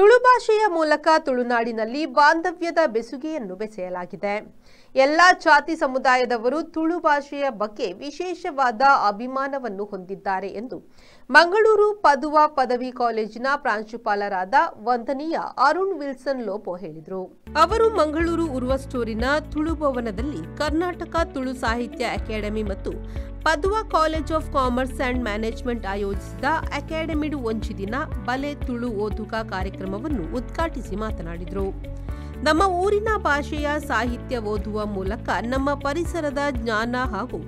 ತುಳು ಭಾಷೆಯ ಮೂಲಕ ತುಳುನಾಡಿನಲ್ಲಿ ಬಾಂಧವ್ಯದ ಬೆಸುಗೆಯನ್ನು ಬೆಸೆಯಲಾಗಿದೆ. ಎಲ್ಲ ಜಾತಿ ಸಮುದಾಯದವರು ತುಳು ಭಾಷೆಯ ಬಗ್ಗೆ ವಿಶೇಷವಾದ ಅಭಿಮಾನವನ್ನು ಹೊಂದಿದ್ದಾರೆ ಎಂದು ಮಂಗಳೂರು ಪದುವಾ ಪದವಿ ಕಾಲೇಜಿನ ಪ್ರಾಂಶುಪಾಲರಾದ ವಂದನೀಯ ಅರುಣ್ ವಿಲ್ಸನ್ ಲೋಪೋ ಹೇಳಿದರು. ಅವರು ಮಂಗಳೂರು ಉರುವ ಸ್ಟೋರಿನ ತುಳು ಭವನದಲ್ಲಿ ಕರ್ನಾಟಕ ತುಳು ಸಾಹಿತ್ಯ ಅಕಾಡೆಮಿ ಮತ್ತು Padua college of commerce and management ಆಯೋಜಿಸಿದ ಅಕಾಡೆಮಿಡು ಒಂಜಿ ದಿನ ಬಲೆ ತುಳು ಓದುಗ ಕಾರ್ಯಕ್ರಮವನ್ನು ಉದ್ಘಾಟಿಸಿ ಮಾತನಾಡಿದರು. ನಮ್ಮ ಊರಿನ ಭಾಷೆಯ ಸಾಹಿತ್ಯ ಓದುವ ಮೂಲಕ ನಮ್ಮ ಪರಿಸರದ ಜ್ಞಾನ ಹಾಗೂ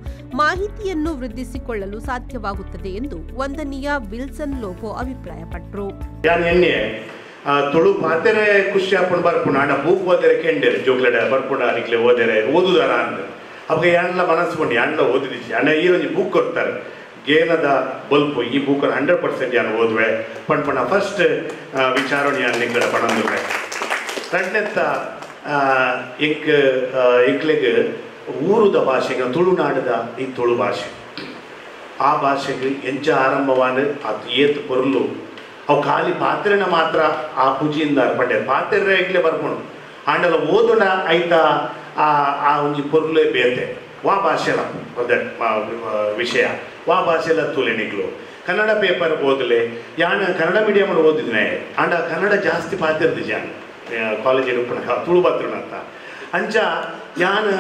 ಮಾಹಿತಿಯನ್ನು ವೃದ್ಧಿಸಿಕೊಳ್ಳಲು ಸಾಧ್ಯವಾಗುತ್ತದೆ ಎಂದು ವಂದನೀಯ ವಿಲ್ಸನ್ ಲೋಪೋ ಅಭಿಪ್ರಾಯಪಟ್ಟರು. ತುಳು ಪಾತೆರೆ ಖುಷಿ ಹಾಕೊಂಡು ಬರ್ಪುಣ ಅಣ್ಣ ಬೂಕ್ ಓದರೆ ಕೆಂಡೇರು ಜೋಗ್ಲಡ ಬರ್ಪುಣ ಅನಿಕ್ಲೆ ಓದರೆ ಓದುದಾರ ಅಂದ ಅವಾಗ ಎಲ್ಲ ಮನಸ್ಕೊಂಡು ಅಣ್ಣ ಓದಿದಿಸಿ ಅಣ್ಣ ಈ ಒಂದು ಬುಕ್ ಕೊಡ್ತಾರೆ ಗೇನದ ಬಲ್ಪು ಈ ಬುಕ್ 100% ಯಾನು ಓದುವೆ ಪಣ್ಪಣ ಫಸ್ಟ್ ವಿಚಾರಣೆ ನಿಂಗಳ ಪಣಂದುವೆ ಕಣ್ಣೆತ್ತ ಎಂಕ್ಲೆಗೆ ಊರುದ ಭಾಷೆಗೆ ತುಳುನಾಡದ ಈ ತುಳು ಭಾಷೆ ಆ ಭಾಷೆಗೆ ಎಂಚ ಆರಂಭವಾದ ಅದು ಏತ್ ಪೊರ್ಲು ಅವು ಖಾಲಿ ಪಾತ್ರೆನ ಮಾತ್ರ ಆ ಪೂಜೆಯಿಂದ ಪಡ್ಡೆ ಪಾತ್ರೆ ಈಗಲೇ ಬರ್ಕೊಂಡು ಆಂಡಲ ಓದೋಣ ಆಯ್ತಾ ಆ ಒಂಜಿ ಪೊರ್ಲೆ ಬೇತೆ ವಾ ಭಾಷೆಲ ವಿಷಯ ವಾ ಭಾಷೆಲ ತುಲೆನಿಗ್ಲು ಕನ್ನಡ ಪೇಪರ್ ಓದಲೆ ಯಾನು ಕನ್ನಡ ಮೀಡಿಯಮ್ ಓದಿದ್ನೆ ಆಂಡ ಕನ್ನಡ ಜಾಸ್ತಿ ಪಾತಿರ್ದು ಜಾನ್ ಕಾಲೇಜಿಗೆ ತುಳು ಬಾತ್ರೂಣ ಅಂತ ಅಂಚ ಯಾನು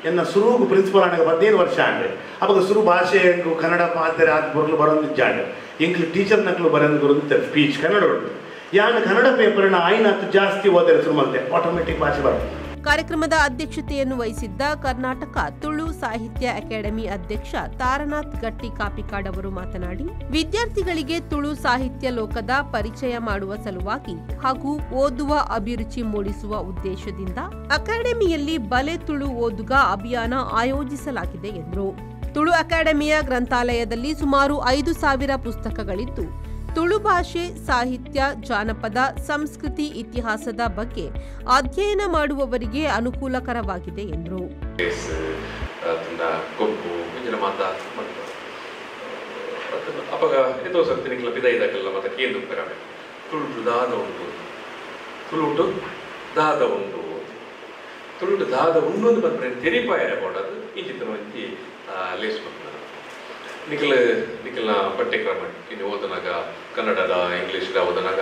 ಎನ್ನ ಸುರುಗು ಪ್ರಿನ್ಸಿಪಲ್ ಆಗ 15 ವರ್ಷ ಆಂಡೆ ಅವಾಗ ಸುರು ಭಾಷೆ ಕನ್ನಡ ಪಾತ್ರೆ ಆದ ಬರಲು ಬರೋದಿದ್ದಾಂಡೆ ಇಂಗ್ಲಿಷ್ ಟೀಚರ್ ನಕ್ಲು ಬರೋದು ಬರೋದು ಸ್ಪೀಚ್ ಕನ್ನಡ ಉಂಟು ಯಾನು ಕನ್ನಡ ಪೇಪರ್ನ ಆಯ್ನ ಜಾಸ್ತಿ ಓದಿದ್ರೆ ಸುರುಮಂತೆ ಆಟೋಮೆಟಿಕ್ ಭಾಷೆ ಬರುತ್ತೆ. ಕಾರ್ಯಕ್ರಮದ ಅಧ್ಯಕ್ಷತೆಯನ್ನು ವಹಿಸಿದ್ದ ಕರ್ನಾಟಕ ತುಳು ಸಾಹಿತ್ಯ ಅಕಾಡೆಮಿ ಅಧ್ಯಕ್ಷ ತಾರನಾಥ್ ಗಟ್ಟಿ ಕಾಪಿಕಾಡ್ ಅವರು ಮಾತನಾಡಿ, ವಿದ್ಯಾರ್ಥಿಗಳಿಗೆ ತುಳು ಸಾಹಿತ್ಯ ಲೋಕದ ಪರಿಚಯ ಮಾಡುವ ಸಲುವಾಗಿ ಹಾಗೂ ಓದುವ ಅಭಿರುಚಿ ಮೂಡಿಸುವ ಉದ್ದೇಶದಿಂದ ಅಕಾಡೆಮಿಯಲ್ಲಿ ಬಲೆ ತುಳು ಓದುಗ ಅಭಿಯಾನ ಆಯೋಜಿಸಲಾಗಿದೆ ಎಂದರು. ತುಳು ಅಕಾಡೆಮಿಯ ಗ್ರಂಥಾಲಯದಲ್ಲಿ ಸುಮಾರು 5,000 ಪುಸ್ತಕಗಳಿದ್ದು ತುಳು ಭಾಷೆ, ಸಾಹಿತ್ಯ, ಜಾನಪದ, ಸಂಸ್ಕೃತಿ, ಇತಿಹಾಸದ ಬಗ್ಗೆ ಅಧ್ಯಯನ ಮಾಡುವವರಿಗೆ ಅನುಕೂಲಕರವಾಗಿದೆ ಎಂದರು. ನಿಖಿಲ್ನ ಪಠ್ಯಕ್ರಮ ಇನ್ನು ಓದನಾಗ ಕನ್ನಡದ ಇಂಗ್ಲೀಷ್ದ ಓದನಾಗ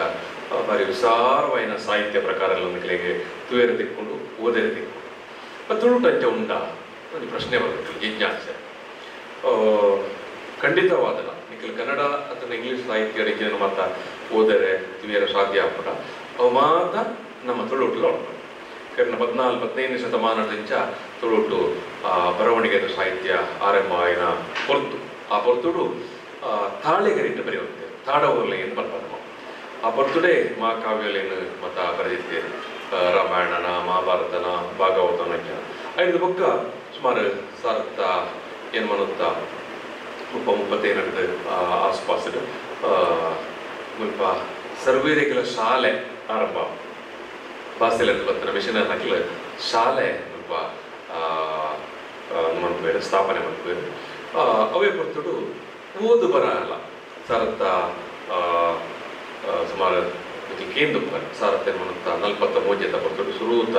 ಭಾರಿ ವಿಸಾರವಾಯಿನ ಸಾಹಿತ್ಯ ಪ್ರಕಾರಗಳು ನಿಖಿಲಿಗೆ ತುವೇರ ತಿಕ್ಕೊಂಡು ಓದೇರ ತಿಕ್ಕೊಂಡು ತುಳುಟ ಅಂಚ ಉಂಟಾ ಒಂದು ಪ್ರಶ್ನೆ ಬರುತ್ತೆ, ಜಿಜ್ಞಾಸೆ ಖಂಡಿತವಾದಲ್ಲ. ನಿಖಿಲ್ ಕನ್ನಡ ಅಥವಾ ಇಂಗ್ಲೀಷ್ ಸಾಹಿತ್ಯ ಅಡಿಗೆ ಮಾತ್ರ ಓದರೆ ತುವೇರ ಸಾಧ್ಯ ಆಗ್ಬಿಡ ಅವು ಮಾತ್ರ ನಮ್ಮ ತುಳುಟಲ್ಲಿ ಉಂಟು. ಕಾರಣ 14-15 ಶತಮಾನದಿಂದ ತುಳುಟು ಬರವಣಿಗೆದ ಸಾಹಿತ್ಯ ಆರಂಭ ಆಯ್ನ ಹೊರತು ಆ ಪೊರ್ತುಡು ತಾಳೆಗರಿಟ್ಟು ಬರೆಯುತ್ತೆ ತಾಡವರ್ಲೆ ಏನು ಬರ್ಬಾರ್ದು ಆ ಪೊರ್ತುಡೆ ಮಹಾಕಾವ್ಯಲೇನು ಮತ ಬರೆದಿದ್ದೇನೆ ರಾಮಾಯಣನ ಮಹಾಭಾರತನ ಭಾಗವತನ ಐದು ಬೊಕ್ಕ ಸುಮಾರು ಸಾರತ್ತ ಏನು ಮಾಡುತ್ತಾ 30-35 ಆಸ್ಪಾಸ್ ಮುಲ್ಪ ಸರ್ವೇರಿಗಳ ಶಾಲೆ ಆರಂಭ ಭಾಷೆಯಲ್ಲಿ ಬರ್ತಾನೆ ಮಿಷನರಿ ನಕಲು ಶಾಲೆ ಮುಲ್ಪ ಮಾಡ್ಬೇಡ ಸ್ಥಾಪನೆ ಮಾಡ್ಬೇಡು ಅವೇ ಕೊಡ್ತಡು ಓದು ಬರಲ್ಲ ಸಾರತ್ತ ಸುಮಾರು ಕೇಂದ್ರ ಸಾರತ್ತ ಏನು ಮಾಡುತ್ತಾ 40 ಕೊಡ್ತಡು ಶುರುತ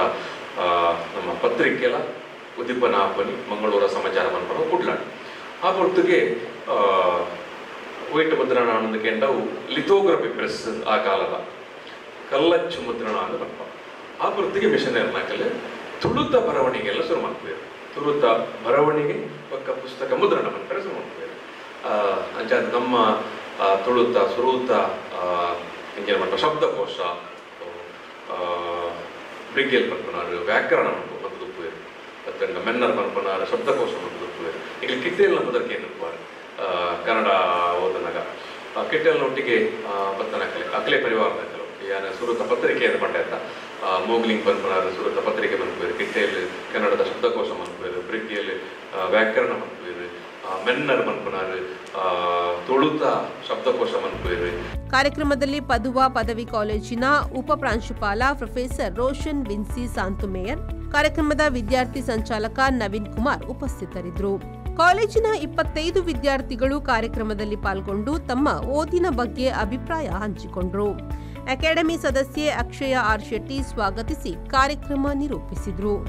ನಮ್ಮ ಪತ್ರಿಕೆಲ ಉದ್ದೀಪನ ಆಪನಿ ಮಂಗಳೂರ ಸಮಾಚಾರ ಮನ್ಪಡ ಕುಡ್ಲಾಡು ಆ ಹೊರತುಗೆ ವೈಟ್ ಮುದ್ರಣ ಅನ್ನೋದು ಕೆಂಡವು ಲಿಥೋಗ್ರಫಿ ಪ್ರೆಸ್ ಆ ಕಾಲದ ಕಲ್ಲಚ್ಚು ಮುದ್ರಣ ಅಂತ ಬರ್ಪ ಆ ಹೊರತಿಗೆ ಮಿಷನರಿ ನಾಕಲ್ಲಿ ತುಳುತ ಬರವಣಿಗೆಲ್ಲ ಶುರು ಮಾಡ್ತೀವಿ. ತುಳುತ ಬರವಣಿಗೆ ಪಕ್ಕ ಪುಸ್ತಕ ಮುದ್ರಣ ಮಾಡ್ತಾರೆ ಶುರು ಮಾಡ್ತೀವಿ. ಅಂಚ ನಮ್ಮ ತುಳುತ ಸುರುತ ಹಿಂಗೆ ಮಾಡ್ತಾರೆ ಶಬ್ದಕೋಶ ಬ್ರಿಗೇಲ್ ಪನ್ಪನಾರು ವ್ಯಾಕರಣ ಮತ್ತು ದುಪ್ಪುವೇರು ಮತ್ತು ಮೆನ್ನರ್ ಪನ್ಪನಾರು ಶಬ್ದಕೋಶ ಮತ್ತು ದುಪ್ಪುವೇರು ಈಗ ಕಿಟ್ಟೆಲ್ ನಮ್ಮದಕ್ಕೆ ಏನಿರ್ಪಾರು ಕನ್ನಡ ಓದನಾಗ ಕಿಟ್ಟೆಲ್ನೊಟ್ಟಿಗೆ ಬತ್ತನಕಲೆ ಅಕ್ಲೆ ಪರಿವಾರದಕ್ಕಲು ಯಾನ ಸುರುತ ಪತ್ರಿಕೆ ಅಂತ ಪಂಡೆ ಅಂತ ಮೋಗ್ಲಿಂಗ್ ಪನ್ಪನಾರು ಸುರುತ ಪತ್ರಿಕೆ ಬಂದ್ಬೇರು ಕಿಟ್ಟೆಯಲ್ಲಿ ಕನ್ನಡದ ಶಬ್ದಕೋಶ ಬಂದ್ಬೇರು ಬ್ರಿಗ್ಗೆಯಲ್ಲಿ ವ್ಯಾಕರಣ ಬಂದ್ಬೇರು ಮೆನ್ನರ್ ಬಂದ್ಪನಾರು ತುಳುತ ಶಬ್ದಕೋಶ ಬಂದ್ಬೇರು. ಕಾರ್ಯಕ್ರಮದಲ್ಲಿ ಪದುವಾ ಪದವಿ ಕಾಲೇಜಿನ ಉಪ ಪ್ರಾಂಶುಪಾಲ ಪ್ರೊಫೆಸರ್ ರೋಷನ್ ವಿನ್ಸಿ ಸಾಂತುಮೇಯರ್, ಕಾರ್ಯಕ್ರಮದ ವಿದ್ಯಾರ್ಥಿ ಸಂಚಾಲಕ ನವೀನ್ ಕುಮಾರ್ ಉಪಸ್ಥಿತರಿದ್ದರು. ಕಾಲೇಜಿನ 25 ವಿದ್ಯಾರ್ಥಿಗಳು ಕಾರ್ಯಕ್ರಮದಲ್ಲಿ ಪಾಲ್ಗೊಂಡು ತಮ್ಮ ಓದಿನ ಬಗ್ಗೆ ಅಭಿಪ್ರಾಯ ಹಂಚಿಕೊಂಡರು. ಅಕಾಡೆಮಿ ಸದಸ್ಯೆ ಅಕ್ಷಯ ಆರ್ ಶೆಟ್ಟಿ ಸ್ವಾಗತಿಸಿ ಕಾರ್ಯಕ್ರಮ ನಿರೂಪಿಸಿದರು.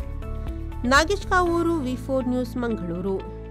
ನಾಗೇಶ್ ಕಾವೂರು, ವಿ4 ನ್ಯೂಸ್, ಮಂಗಳೂರು.